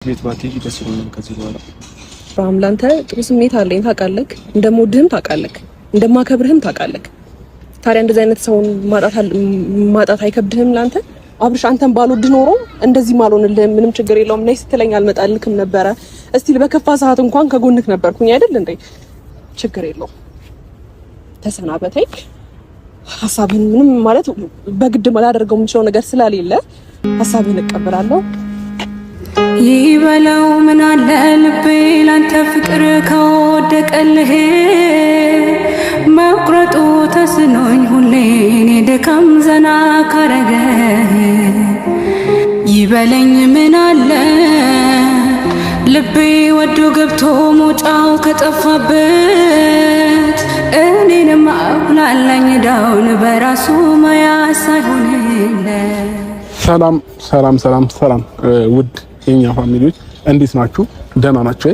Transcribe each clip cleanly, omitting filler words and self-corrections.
ቤት ባትሄጂ ደስ ይለኛል። ከዚህ በኋላ በአምላንተ ጥሩ ስሜት አለኝ ታውቃለህ። እንደምወድህም ታውቃለህ፣ እንደማከብርህም ታውቃለህ። ታዲያ እንደዚህ አይነት ሰውን ማጣት አይከብድህም ላንተ? አብርሽ አንተን ባልወድህ ኖሮ እንደዚህ ማልሆንልህም ምንም ችግር የለውም ነይ ስትለኝ አልመጣልክም ነበረ። እስቲ በከፋ ሰዓት እንኳን ከጎንክ ነበርኩኝ አይደል እንዴ? ችግር የለውም ተሰናበተኝ። ሐሳብህን ምንም ማለት በግድ ማላደርገው የምችለው ነገር ስለሌለ ሐሳብህን እቀበላለሁ። ይበለው ምን አለ ልቤ ላንተ ፍቅር ከወደቀልህ መቁረጡ ተስኖኝ ሁሌ እኔ ደካም ዘና ካረገ ይበለኝ ምን አለ ልቤ ወዶ ገብቶ ሞጫው ከጠፋበት እኔንም አቁላላኝ ዳውን በራሱ መያዝ ሳይሆንለት። ሰላም ሰላም ሰላም ሰላም ውድ የኛ ፋሚሊዎች እንዴት ናችሁ? ደህና ናችሁ?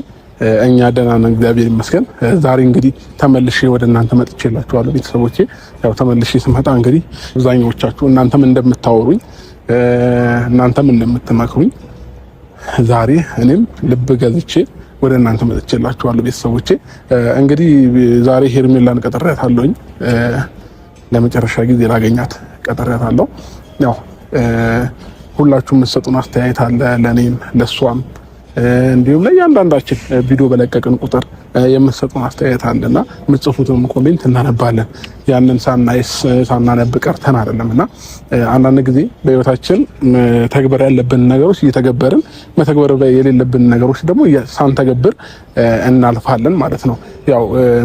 እኛ ደህና ነን፣ እግዚአብሔር ይመስገን። ዛሬ እንግዲህ ተመልሼ ወደ እናንተ መጥቼላችኋለሁ ቤተሰቦቼ። ያው ተመልሼ ስመጣ እንግዲህ አብዛኞቻችሁ እናንተም እንደምታወሩኝ እናንተም እንደምትመክሩኝ ዛሬ እኔም ልብ ገዝቼ ወደ እናንተ መጥቼላችኋለሁ ቤተሰቦቼ። እንግዲህ ዛሬ ሄርሜላን ቀጠሬያታለሁኝ፣ ለመጨረሻ ጊዜ ላገኛት ቀጠሬያታለሁ። ያው ሁላችሁም የምትሰጡን አስተያየት አለ፣ ለኔም ለሷም እንዲሁም ለእያንዳንዳችን ቪዲዮ በለቀቅን ቁጥር የምትሰጡን አስተያየት አለና የምትጽፉትም ኮሜንት እናነባለን። ያንን ሳናነብ ቀርተን አይደለምና አንዳንድ ጊዜ በህይወታችን ተግበር ያለብን ነገሮች እየተገበርን መተግበር የሌለብን ነገሮች ደግሞ ሳንተገብር እናልፋለን ማለት ነው። ያው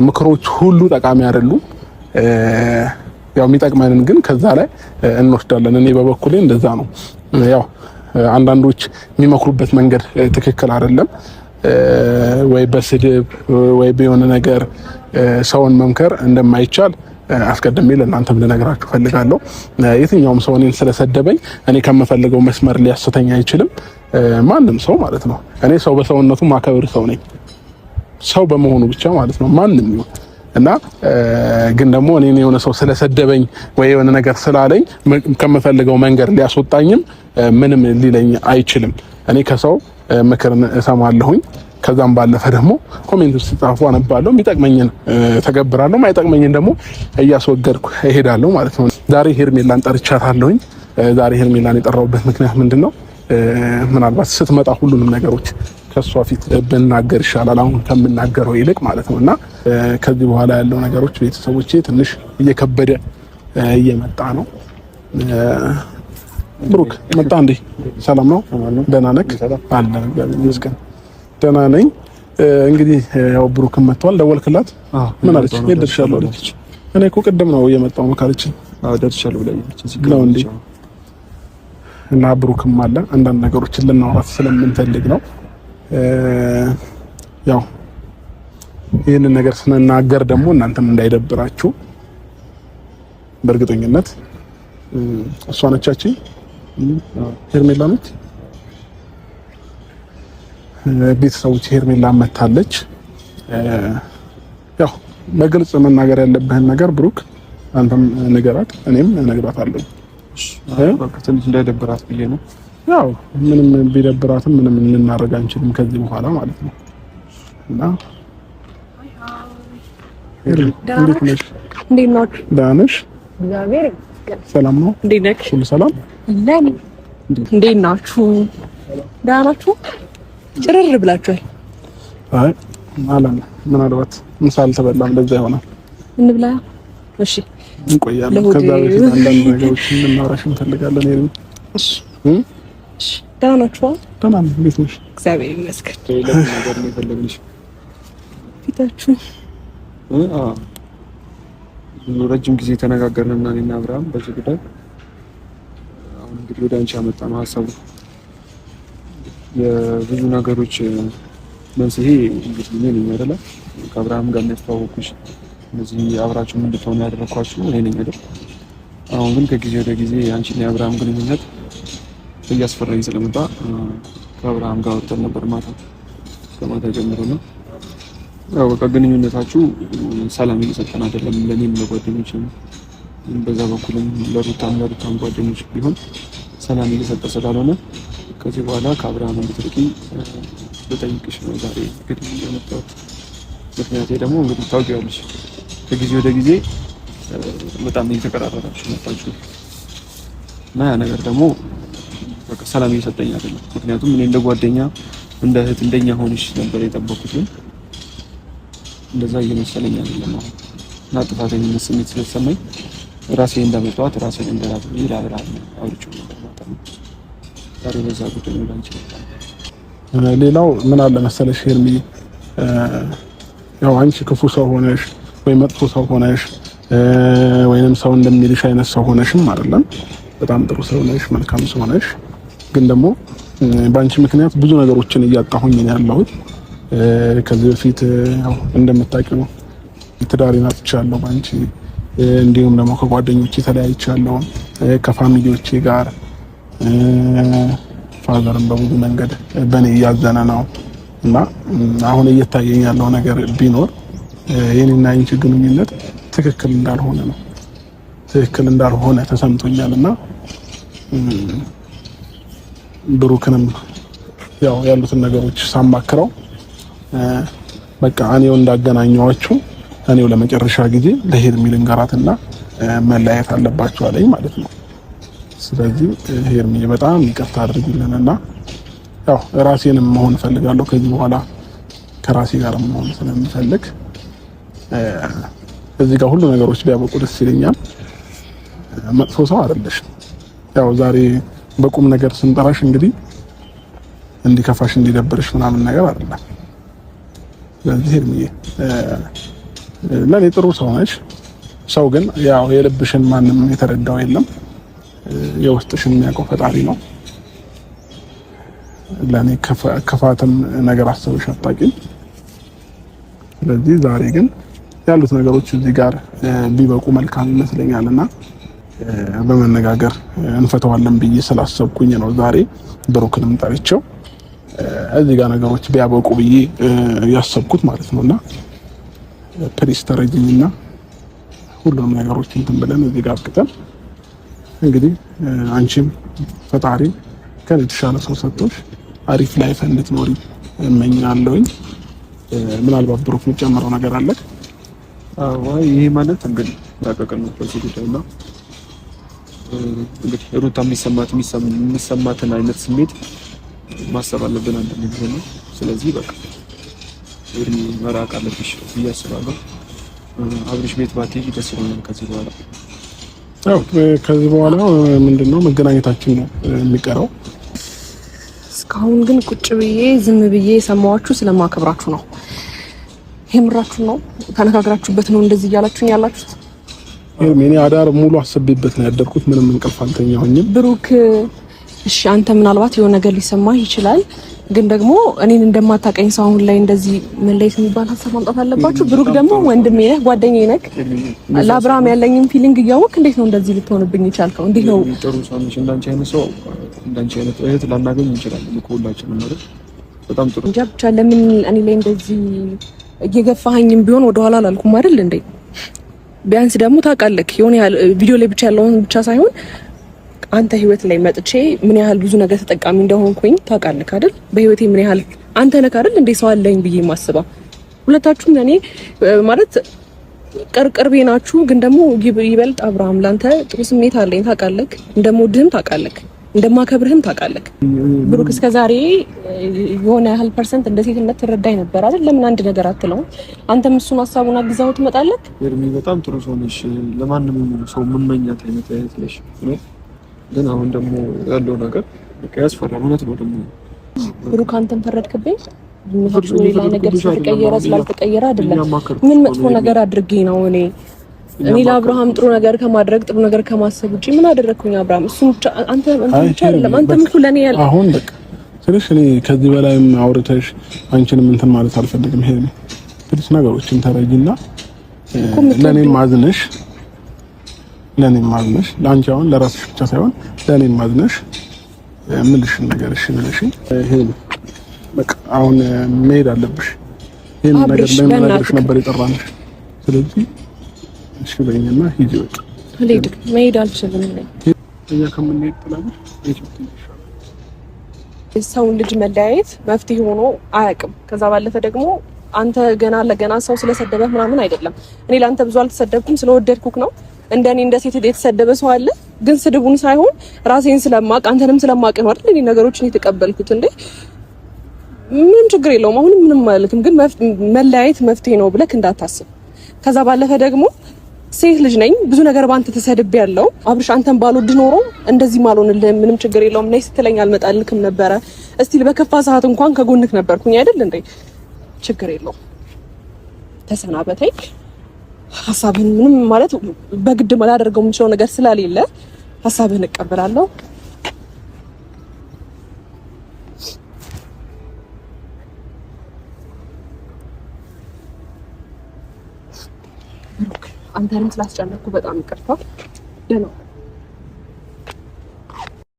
ምክሮች ሁሉ ጠቃሚ አይደሉም። ያው የሚጠቅመንን ግን ከዛ ላይ እንወስዳለን። እኔ በበኩሌ እንደዛ ነው። ያው አንዳንዶች የሚመክሩበት መንገድ ትክክል አይደለም። ወይ በስድብ ወይ በሆነ ነገር ሰውን መምከር እንደማይቻል አስቀድሜ ለእናንተም ልነግራችሁ ፈልጋለሁ። የትኛውም ሰው እኔን ስለሰደበኝ እኔ ከምፈልገው መስመር ሊያስተኛ አይችልም፣ ማንም ሰው ማለት ነው። እኔ ሰው በሰውነቱ ማከብር ሰው ነኝ፣ ሰው በመሆኑ ብቻ ማለት ነው፣ ማንም ይሁን እና ግን ደግሞ እኔ የሆነ ሰው ስለሰደበኝ ወይ የሆነ ነገር ስላለኝ ከምፈልገው መንገድ ሊያስወጣኝም ምንም ሊለኝ አይችልም። እኔ ከሰው ምክር እሰማለሁኝ። ከዛም ባለፈ ደግሞ ኮሜንት ውስጥ ጻፉ አነባለሁ። የሚጠቅመኝን ተገብራለሁ፣ ማይጠቅመኝን ደግሞ እያስወገድኩ እሄዳለሁ ማለት ነው። ዛሬ ሄርሜላን ጠርቻታለሁኝ። ዛሬ ሄርሜላን የጠራሁበት ምክንያት ምንድነው? ምናልባት ስትመጣ ሁሉንም ነገሮች ከሷ ፊት ብናገር ይሻላል አሁን ከምናገረው ይልቅ ማለት ነውና ከዚህ በኋላ ያለው ነገሮች ቤተሰቦቼ ትንሽ እየከበደ እየመጣ ነው። ብሩክ መጣ እንዴ? ሰላም ነው? ደህና ነህ? አለ እግዚአብሔር ይመስገን ደህና ነኝ። እንግዲህ ያው ብሩክም መጥቷል። ደወልክላት? ምን አለች? ደርሻለሁ አለች። እኔ እኮ ቅድም ነው እየመጣሁ ነው ካለች ደርሻለሁ ብላኛለች። ነው እንዴ? እና ብሩክም አለ። አንዳንድ ነገሮችን ልናወራት ስለምንፈልግ ነው። ያው ይህንን ነገር ስንናገር ደግሞ እናንተም እንዳይደብራችሁ በእርግጠኝነት እሷ ነቻች ሄርሜላ ነች። ቤተሰቦች ሄርሜላ መታለች። ያው በግልጽ መናገር ያለብህን ነገር ብሩክ አንተም ንገራት፣ እኔም እነግራታለሁ። ትንሽ እንዳይደብራት ብዬ ነው። ያው ምንም ቢደብራትም ምንም ልናደርግ አንችልም ከዚህ በኋላ ማለት ነው። እና እንዴት ነሽ? እንዴት ነው? ደህና ነሽ? እግዚአብሔር ሰላም ነው? እንዴት ነሽ? ሁሉ ሰላም? እንዴት ናችሁ? ደህና ናችሁ? ጭርር ብላችኋል። አይ ማለት ምናልባት ምሳ አልተበላም፣ ለዛ ይሆናል። እንብላ። እሺ እንቆያለን። ከዛ በፊት አንዳንድ ነገሮች እንናወራሽ እንፈልጋለን። ይሄን እሺ ደህና ናችሁ? ደህና ነኝ። እንዴት ነሽ? እግዚአብሔር ይመስገን። ለምን ነገር ነው የፈለግንሽ? ፊታችሁ ረጅም ጊዜ ተነጋገርንና እኔና አብርሃም በዚህ ጉዳይ አሁን እንግዲህ ወደ አንቺ አመጣ ነው ሀሳቡ። የብዙ ነገሮች መንስኤ እንግዲህ እኔ ነኝ አይደለ? ከአብርሃም ጋር የሚያስተዋወቅኩሽ እነዚህ አብራችሁም እንድትሆኑ ያደረኳችሁ እኔ ነኝ አይደል? አሁን ግን ከጊዜ ወደ ጊዜ አንቺና የአብርሃም ግንኙነት እያስፈራኝ ስለመጣ ከአብርሃም ጋር ወጥተን ነበር ማታ ከማታ ጀምሮ ነው። ያው በቃ ግንኙነታችሁ ሰላም እየሰጠን አይደለም፣ ለኔም ለጓደኞቼም በዛ በኩልም ለሩታም ጓደኞች ቢሆን ሰላም እየሰጠ ስላልሆነ ከዚህ በኋላ ከአብርሃም እንድትርቂ ልጠይቅሽ ነው ዛሬ እንግዲህ የመጣሁት። ምክንያቴ ደግሞ እንግዲህ ታውቂዋለሽ ከጊዜ ወደ ጊዜ በጣም እየተቀራረባችሁ መጣችሁ እና ያ ነገር ደግሞ በቃ ሰላም እየሰጠኝ አይደለም። ምክንያቱም እኔ እንደ ጓደኛ እንደ እህት እንደኛ ሆነሽ ነበር የጠበኩት፣ ግን እንደዛ እየመሰለኝ አይደለም አሁን እና ጥፋተኝነት ስሜት ስለተሰማኝ ራሴን እንዳመጣኋት ራሴን እንደራብ ይላብራል አውርቼው ነበር ማለት ነው። ዛሬ በዛ ጉዳይ ነው ላንቺ። ሌላው ምን አለ መሰለሽ ሄርሚ፣ ያው አንቺ ክፉ ሰው ሆነሽ ወይ መጥፎ ሰው ሆነሽ ወይንም ሰው እንደሚልሽ አይነት ሰው ሆነሽም አይደለም። በጣም ጥሩ ሰው ነሽ፣ መልካም ሰው ነሽ። ግን ደግሞ በአንቺ ምክንያት ብዙ ነገሮችን እያጣሁኝ ነው ያለሁት። ከዚህ በፊት ያው እንደምታውቂው ትዳሬን አጥቻለሁ ባንቺ፣ እንዲሁም ደግሞ ከጓደኞቼ ተለያይቻለሁ፣ ከፋሚሊዎቼ ጋር ፋዘርም በብዙ መንገድ በእኔ እያዘነ ነው እና አሁን እየታየኝ ያለው ነገር ቢኖር የኔና አንቺ ግንኙነት ትክክል እንዳልሆነ ተሰምቶኛል እና ብሩክንም ያው ያሉትን ነገሮች ሳማክረው በቃ እኔው እንዳገናኘዋችሁ እኔው ለመጨረሻ ጊዜ ለሄርሚ ልንገራትና መለያየት አለባችሁ አለኝ ማለት ነው። ስለዚህ ሄርሚ በጣም ይቅርታ አድርጊልንና ያው ራሴንም መሆን ፈልጋለሁ ከዚህ በኋላ ከራሴ ጋር መሆን ስለምፈልግ እዚህ ጋር ሁሉ ነገሮች ቢያበቁ ደስ ይለኛል። መጥፎ ሰው አይደለሽ። ያው ዛሬ በቁም ነገር ስንጠራሽ እንግዲህ እንዲከፋሽ እንዲደብርሽ ምናምን ነገር አይደለም። ስለዚህ ሄርሚዬ ለኔ ጥሩ ሰው ነሽ። ሰው ግን ያው የልብሽን ማንም የተረዳው የለም። የውስጥሽን የሚያውቀው ፈጣሪ ነው። ለኔ ክፋትም ነገር አስበሽ አታውቂም። ስለዚህ ዛሬ ግን ያሉት ነገሮች እዚህ ጋር ቢበቁ መልካም ይመስለኛልና በመነጋገር እንፈተዋለን ብዬ ስላሰብኩኝ ነው ዛሬ ብሩክንም ጠርቼው እዚህ ጋር ነገሮች ቢያበቁ ብዬ ያሰብኩት ማለት ነውና ፕሊስ ተረጅኝና ሁሉንም ነገሮች እንትን ብለን እዚህ ጋር አጥቅተን እንግዲህ አንቺም ፈጣሪ ከኔ የተሻለ ሰው ሰጥቶሽ አሪፍ ላይፍ እንድትኖሪ እመኛለሁኝ። ምናልባት ብሩክ የሚጨምረው ነገር አለ? አይ ይሄ ማለት እንግዲህ ታቀቀን ነው በዚህ ጉዳይና እንግዲህ ሩታ የሚሰማትን አይነት ስሜት ማሰብ አለብን አንደኛ ነው። ስለዚህ በቃ ወይም መራቅ አለብሽ ብዬ አስባለሁ። አብርሽ ቤት ባትሄጂ ደስ ይለኛል ከዚህ በኋላ። አዎ ከዚህ በኋላ ምንድነው መገናኘታችን ነው የሚቀረው። እስካሁን ግን ቁጭ ብዬ ዝም ብዬ የሰማኋችሁ ስለማከብራችሁ ነው። የምራችሁ ነው ተነጋግራችሁበት ነው እንደዚህ እያላችሁኝ ያላችሁት። እኔ አዳር ሙሉ አስቤበት ነው ያደርኩት። ምንም እንቅልፍ አልተኛሁኝም። ብሩክ እሺ አንተ ምናልባት የሆነ ነገር ሊሰማህ ይችላል፣ ግን ደግሞ እኔን እንደማታቀኝ ሰው አሁን ላይ እንደዚህ መለየት የሚባል ሀሳብ ማምጣት አለባችሁ። ብሩክ ደግሞ ወንድሜ ነህ፣ ጓደኛዬ ነህ። ለአብርሃም ያለኝን ፊሊንግ እያወቅህ እንዴት ነው እንደዚህ ልትሆንብኝ ይቻልከው? እንዴት ነው ጥሩ ሰው ነሽ። እንዳንቺ አይነት ሰው እንዳንቺ አይነት እህት ላናገኝ እንችላለን እኮ ሁላችንም ማለት በጣም ጥሩ እንጃ። ብቻ ለምን እኔ ላይ እንደዚህ እየገፋኸኝም ቢሆን ወደኋላ አላልኩም አይደል እንዴ? ቢያንስ ደግሞ ታውቃለህ የሆነ ያህል ቪዲዮ ላይ ብቻ ያለውን ብቻ ሳይሆን አንተ ህይወት ላይ መጥቼ ምን ያህል ብዙ ነገር ተጠቃሚ እንደሆንኩኝ ታውቃለህ አይደል? በህይወቴ ምን ያህል አንተ ነህ አይደል እንዴ ሰው አለኝ ብዬ ማስበው። ሁለታችሁም ለኔ ማለት ቅርቅርቤ ናችሁ፣ ግን ደግሞ ይበልጥ አብርሃም ላንተ ጥሩ ስሜት አለኝ ታውቃለህ። እንደምወድህም ታውቃለህ፣ እንደማከብርህም ታውቃለህ። ብሩክ እስከዛሬ የሆነ ያህል ፐርሰንት እንደ ሴትነት ትረዳኝ ነበር አይደል? ለምን አንድ ነገር አትለውም? አንተም እሱን ሀሳቡን አግዛው ትመጣለህ። ኤርሚ በጣም ጥሩ ሰው ነሽ፣ ለማንም ሰው መመኛት አይነት አይነት ነሽ። ግን አሁን ደግሞ ያለው ነገር በቃ ያስፈራል። እውነት ነው ደግሞ ብሩክ አንተም ፈረድክብኝ። ምክንያቱም ሌላ ነገር ስለተቀየረ ስላልተቀየረ አይደለም። ምን መጥፎ ነገር አድርጌ ነው እኔ ለአብርሃም ጥሩ ነገር ከማድረግ ጥሩ ነገር ከማሰብ ውጪ ምን አደረኩኝ? አብርሃም እሱ አንተ ብቻ አይደለም አንተም እኮ ለኔ ያለ አሁን በቃ ስለሽ እኔ ከዚህ በላይም አውርተሽ አንቺንም እንትን ማለት አልፈልግም። ይሄ ነው ትንሽ ነገሮችን ተረጂና ለኔም ማዝነሽ ለአንቺ አሁን ለራስሽ ብቻ ሳይሆን ለኔም ማዝነሽ ምልሽ ነገር እሺ ብለሽ ይሄ ነው በቃ አሁን መሄድ አለብሽ። ይሄን ነገር ለምን ነበር የጠራንሽ? ስለዚህ እሺ በእኛና ሂጂ በቃ መሄድ አልችልም። እኛ ከምንሄድ ጥላሽ ሰውን ልጅ መለያየት መፍትሄ ሆኖ አያውቅም። ከዛ ባለፈ ደግሞ አንተ ገና ለገና ሰው ስለሰደበህ ምናምን አይደለም። እኔ ለአንተ ብዙ አልተሰደብኩም፣ ስለወደድኩክ ነው። እንደኔ እንደ ሴት የተሰደበ ሰው አለ፣ ግን ስድቡን ሳይሆን ራሴን ስለማቅ አንተንም ስለማቅ ነው አይደል እኔ ነገሮችን የተቀበልኩት። እንዴ ምንም ችግር የለውም። አሁንም ምንም ማለትም፣ ግን መለያየት መፍትሄ ነው ብለክ እንዳታስብ። ከዛ ባለፈ ደግሞ ሴት ልጅ ነኝ፣ ብዙ ነገር ባንተ ተሰድብ ያለው አብርሽ፣ አንተን ባልወድ ኖሮ እንደዚህ ማልሆንልህም፣ ምንም ችግር የለውም። ነይ ስትለኝ አልመጣልክም ነበረ። እስቲ በከፋ ሰዓት እንኳን ከጎንክ ነበርኩኝ አይደል እንዴ? ችግር የለውም። ተሰናበተኝ። ሀሳብህን ምንም ማለት በግድ ላደርገው የምችለው ነገር ስለሌለ ሀሳብህን እቀበላለሁ። አንተንም ስላስጨነቅኩ በጣም ይቅርታ። ደህና